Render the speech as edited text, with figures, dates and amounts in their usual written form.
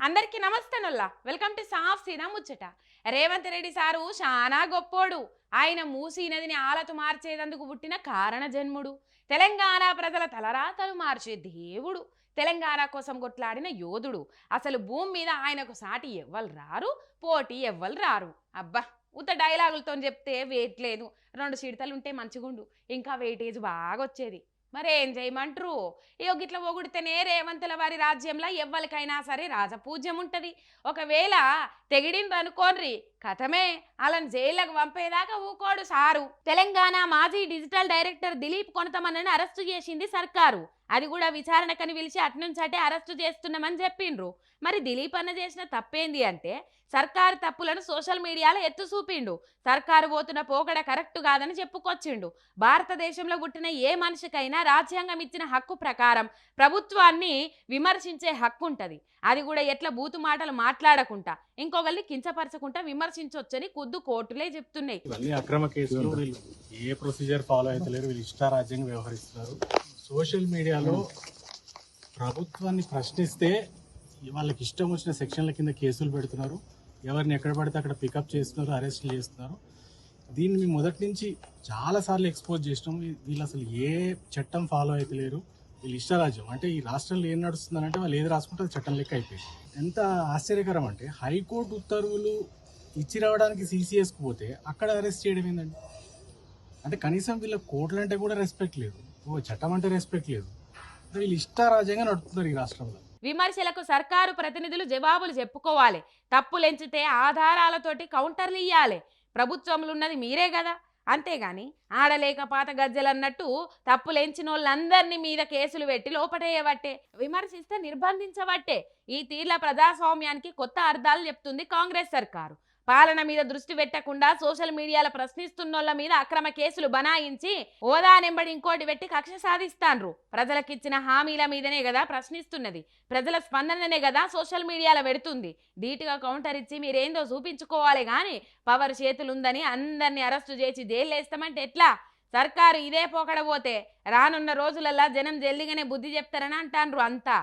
అందరికీ నమస్తేనొల్లా welcome to సాఫ్ సీదా ముచ్చట. రేవంత్ రెడ్డి సారు చాలా గొప్పోడు. ఆయన మూసీ నదిని ఆలతు మార్చేదందుకు పుట్టిన కారణ జన్ముడు. తెలంగాణ ప్రజల తలరాతలు మార్చే దేవుడు. తెలంగాణ కోసం కొట్లాడిన యోధుడు. అసలు భూమి మీద ఆయనకు సాటి ఎవ్వరు రారు, పోటీ ఎవ్వరు రారు. అబ్బా, ఉత్త డైలాగులతో చెప్తే వెయిట్ లేదు. 2 చిడతలుంటే మంచిగుండు, ఇంకా వెయిటేజ్ బాగా వచ్చేది. మరేం చేయమంటారు? ఇగో గిట్ల పొగిడితేనే రేవంతుల వారి రాజ్యంలో ఎవ్వరికైనా సరే రాజపూజ్యం ఉంటుంది. ఒకవేళ తెగిడిండ్రు అనుకోన్రి, కథమే, అలాని జైళ్ళకు పంపేదాకా ఊకోడు సారు. తెలంగాణ మాజీ డిజిటల్ డైరెక్టర్ దిలీప్ కొనతమన్నని అరెస్టు చేసింది సర్కారు. అది కూడా విచారణకని పిలిచి అట్నుంచటే అరెస్టు చేస్తున్నామని చెప్పిండ్రు. మరి దిలీప్ అన్న చేసిన తప్పేంది అంటే, సర్కారు తప్పులను సోషల్ మీడియాలో ఎత్తు చూపిండు. సర్కారు పోతున్న పోకడ కరెక్ట్ కాదని చెప్పుకొచ్చిండు. భారతదేశంలో పుట్టిన ఏ మనిషికైనా రాజ్యాంగం ఇచ్చిన హక్కు ప్రకారం ప్రభుత్వాన్ని విమర్శించే హక్కు ఉంటుంది. అది కూడా ఎట్లా బూతు మాటలు మాట్లాడకుండా, ఇంకొకరిని కించపరచకుండా విమర్శించవచ్చని కొద్దు కోర్టులే చెప్తున్నాయి. ఇవన్నీ అక్రమ కేసులు. వీళ్ళు ఏ ప్రొసీజర్ ఫాలో అవుతలేరు, వీళ్ళు ఇష్టారాజ్యంగా వ్యవహరిస్తున్నారు. సోషల్ మీడియాలో ప్రభుత్వాన్ని ప్రశ్నిస్తే వాళ్ళకి ఇష్టం వచ్చిన సెక్షన్ల కింద కేసులు పెడుతున్నారు. ఎవరిని ఎక్కడ పడితే అక్కడ పికప్ చేస్తున్నారు, అరెస్ట్ చేస్తున్నారు. దీన్ని మేము మొదటి నుంచి చాలాసార్లు ఎక్స్పోజ్ చేసినాం. వీళ్ళు అసలు ఏ చట్టం ఫాలో అవుతలేరు. వీళ్ళు ఇష్టరాజ్యం అంటే ఈ రాష్ట్రంలో ఏం నడుస్తుందంటే వాళ్ళు ఏది రాసుకుంటే అది చట్టం లెక్క అయిపోయింది. ఎంత ఆశ్చర్యకరం అంటే హైకోర్టు ఉత్తర్వులు ఇచ్చి రావడానికి సిసిఎస్కు పోతే అక్కడ అరెస్ట్ చేయడం ఏంటండి? అంటే కనీసం వీళ్ళ కోర్టులు అంటే కూడా రెస్పెక్ట్ లేదు, చట్టం అంటే రెస్పెక్ట్ లేదు. వీళ్ళు ఇష్టారాజ్యంగా నడుపుతున్నారు ఈ రాష్ట్రంలో. విమర్శలకు సర్కారు ప్రతినిధులు జవాబులు చెప్పుకోవాలి. తప్పులెంచితే ఆధారాలతోటి కౌంటర్లు ఇయ్యాలి. ప్రభుత్వంలో ఉన్నది మీరే కదా, అంతేగాని ఆడలేక పాత గజ్జలన్నట్టు తప్పులెంచిన వాళ్ళందరినీ మీద కేసులు పెట్టి లోపటేయబట్టే, విమర్శిస్తే నిర్బంధించబట్టే. ఈ తీర్ల ప్రజాస్వామ్యానికి కొత్త అర్థాలు చెప్తుంది కాంగ్రెస్ సర్కారు. పాలన మీద దృష్టి పెట్టకుండా సోషల్ మీడియాలో ప్రశ్నిస్తున్నోళ్ళ మీద అక్రమ కేసులు బనాయించి హోదా నెంబడి ఇంకోటి పెట్టి కక్ష సాధిస్తాన్రు. ప్రజలకిచ్చిన హామీల మీదనే కదా ప్రశ్నిస్తున్నది, ప్రజల స్పందననే కదా సోషల్ మీడియాలో పెడుతుంది. ధీటుగా కౌంటర్ ఇచ్చి మీరేందో చూపించుకోవాలి కానీ పవర్ చేతులుందని అందరినీ అరెస్టు చేసి జైలు వేస్తామంటే ఎట్లా? సర్కారు ఇదే పోకడపోతే రానున్న రోజులల్లా జనం జల్దిగానే బుద్ధి చెప్తారని అంటాన్రు అంతా.